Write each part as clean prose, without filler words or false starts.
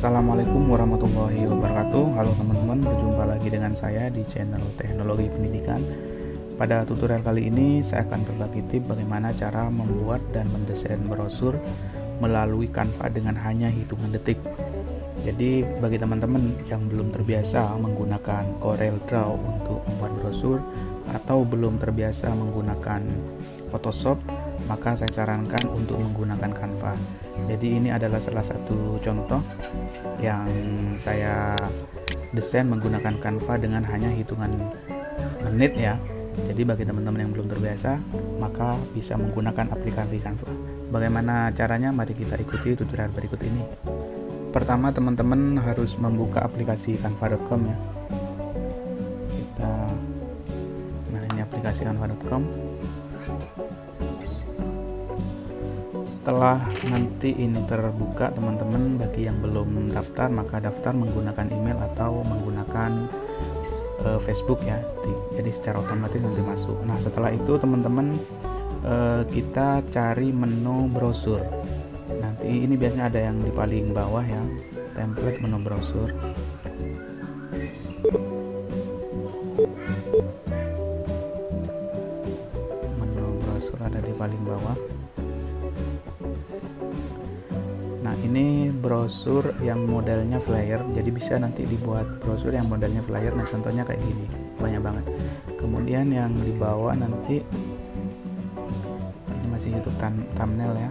Assalamualaikum warahmatullahi wabarakatuh. Halo teman-teman, berjumpa lagi dengan saya di channel Teknologi Pendidikan. Pada tutorial kali ini saya akan berbagi tips bagaimana cara membuat dan mendesain brosur melalui Canva dengan hanya hitungan detik. Jadi bagi teman-teman yang belum terbiasa menggunakan CorelDRAW untuk membuat brosur atau belum terbiasa menggunakan Photoshop, maka saya sarankan untuk menggunakan Canva. Jadi ini adalah salah satu contoh yang saya desain menggunakan Canva dengan hanya hitungan menit ya. Jadi bagi teman-teman yang belum terbiasa, maka bisa menggunakan aplikasi Canva. Bagaimana caranya? Mari kita ikuti tutorial berikut ini. Pertama, teman-teman harus membuka aplikasi canva.com ya. Kita ini aplikasi canva.com. Setelah nanti ini terbuka, teman-teman, bagi yang belum daftar maka daftar menggunakan email atau menggunakan Facebook ya. Jadi secara otomatis nanti masuk. Nah, setelah itu teman-teman kita cari menu brosur. Nanti ini biasanya ada yang di paling bawah ya, template menu brosur. Menu brosur ada di paling bawah. Nah, ini brosur yang modelnya flyer, jadi bisa nanti dibuat brosur yang modelnya flyer. Nah, contohnya kayak gini, banyak banget. Kemudian yang di bawah nanti ini masih YouTube thumbnail ya.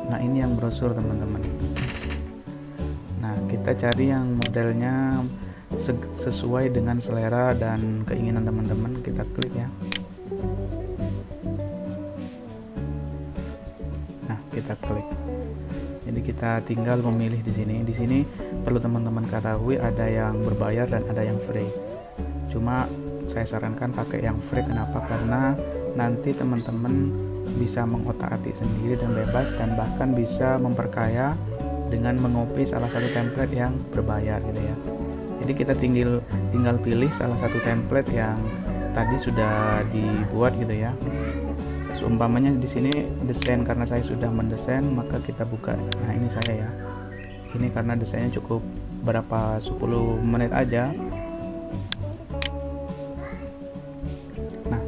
Nah, ini yang brosur teman-teman. Nah, kita cari yang modelnya sesuai dengan selera dan keinginan teman-teman. Kita klik ya. Kita klik. Jadi kita tinggal memilih di sini. Di sini perlu teman-teman ketahui ada yang berbayar dan ada yang free. Cuma saya sarankan pakai yang free. Kenapa? Karena nanti teman-teman bisa mengotak-atik sendiri dan bebas, dan bahkan bisa memperkaya dengan mengopi salah satu template yang berbayar gitu ya. Jadi kita tinggal pilih salah satu template yang tadi sudah dibuat gitu ya. Umpamanya di sini desain, karena saya sudah mendesain maka kita buka. Nah, ini saya ya. Ini karena desainnya cukup berapa 10 menit aja. Nah,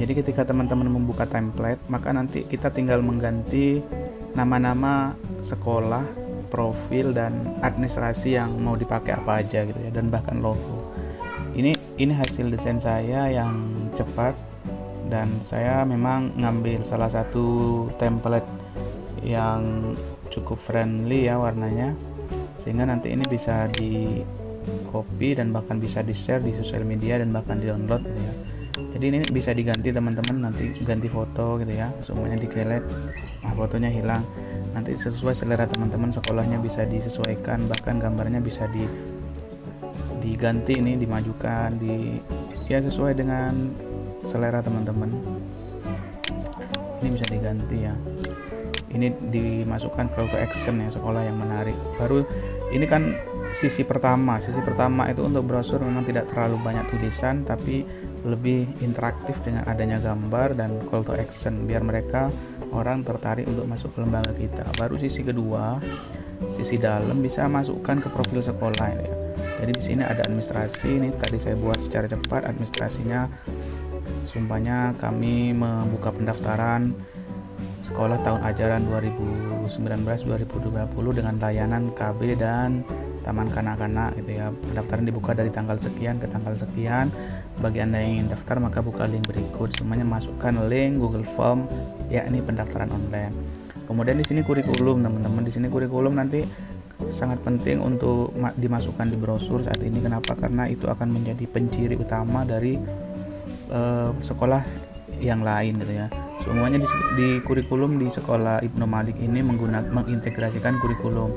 jadi ketika teman-teman membuka template, maka nanti kita tinggal mengganti nama-nama sekolah, profil, dan administrasi yang mau dipakai apa aja gitu ya, dan bahkan logo. Ini hasil desain saya yang cepat, dan saya memang ngambil salah satu template yang cukup friendly ya warnanya, sehingga nanti ini bisa di copy dan bahkan bisa di share di sosial media dan bahkan di download gitu ya. Jadi ini bisa diganti teman-teman, nanti ganti foto gitu ya, semuanya di delete, nah fotonya hilang. Nanti sesuai selera teman-teman, sekolahnya bisa disesuaikan, bahkan gambarnya bisa diganti, ini dimajukan, ya sesuai dengan selera teman-teman. Ini bisa diganti ya. Ini dimasukkan call to action ya, sekolah yang menarik. Baru ini kan sisi pertama itu untuk brosur memang tidak terlalu banyak tulisan, tapi lebih interaktif dengan adanya gambar dan call to action biar orang tertarik untuk masuk ke lembaga kita. Baru sisi kedua, sisi dalam, bisa masukkan ke profil sekolah ini ya. Jadi di sini ada administrasi, ini tadi saya buat secara cepat administrasinya. Sumpahnya kami membuka pendaftaran sekolah tahun ajaran 2019-2020 dengan layanan KB dan taman kanak-kanak gitu ya. Pendaftaran dibuka dari tanggal sekian ke tanggal sekian. Bagi Anda yang ingin daftar maka buka link berikut. Semuanya masukkan link Google Form, yakni pendaftaran online. Kemudian di sini kurikulum teman-teman. Di sini kurikulum nanti sangat penting untuk dimasukkan di brosur saat ini. Kenapa? Karena itu akan menjadi penciri utama dari sekolah yang lain gitu ya. Semuanya di kurikulum di sekolah Ibnu Malik ini mengintegrasikan kurikulum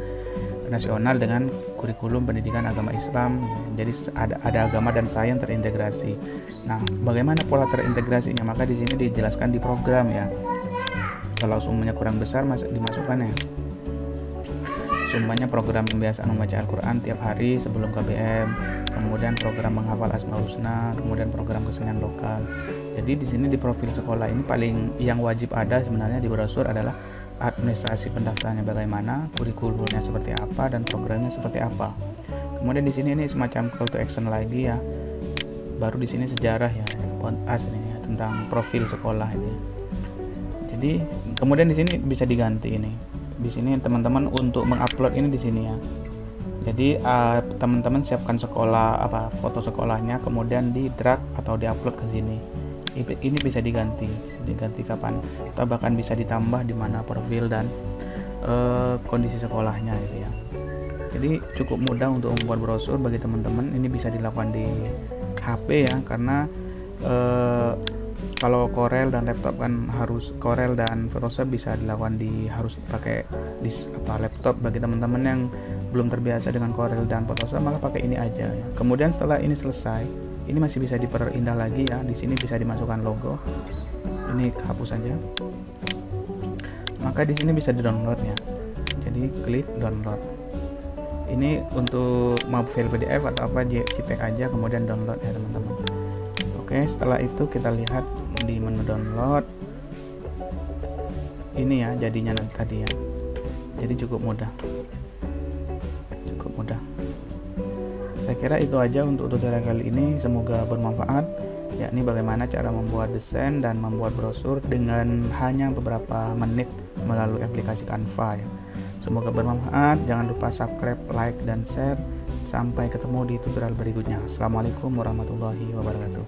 nasional dengan kurikulum pendidikan agama Islam. Jadi ada agama dan sains terintegrasi. Nah, bagaimana pola terintegrasinya? Maka di sini dijelaskan di program ya. Kalau sumbernya kurang besar dimasukkan ya. Sumbernya program pembiasaan membaca Al-Quran tiap hari sebelum KBM, kemudian program menghafal Asmaul Husna, kemudian program kesenian lokal. Jadi di sini di profil sekolah ini paling yang wajib ada sebenarnya di brosur adalah administrasi pendaftarannya bagaimana, kurikulumnya seperti apa, dan programnya seperti apa. Kemudian di sini ini semacam call to action lagi ya. Baru di sini sejarah ya, asli ya, tentang profil sekolah ini. Jadi kemudian di sini bisa diganti ini. Di sini teman-teman untuk mengupload ini di sini ya. Jadi teman-teman siapkan foto sekolahnya, kemudian di drag atau diupload ke sini. Ini bisa diganti kapan, atau bahkan bisa ditambah di mana profil dan kondisi sekolahnya gitu ya. Jadi cukup mudah untuk membuat brosur bagi teman-teman. Ini bisa dilakukan di HP ya, karena kalau Corel dan laptop kan harus, Corel dan Photoshop bisa dilakukan harus pakai laptop. Bagi teman-teman yang belum terbiasa dengan Corel dan Photoshop, maka pakai ini aja ya. Kemudian setelah ini selesai, ini masih bisa diperindah lagi ya. Di sini bisa dimasukkan logo. Ini hapus saja. Maka di sini bisa di-download ya. Jadi klik download. Ini untuk mau file PDF atau JPEG aja, kemudian download ya teman-teman. Oke, setelah itu kita lihat di menu download. Ini ya jadinya nanti tadi ya. Jadi cukup mudah. Saya kira itu aja untuk tutorial kali ini, semoga bermanfaat, yakni bagaimana cara membuat desain dan membuat brosur dengan hanya beberapa menit melalui aplikasi Canva ya. Semoga bermanfaat, jangan lupa subscribe, like, dan share. Sampai ketemu di tutorial berikutnya. Assalamualaikum warahmatullahi wabarakatuh.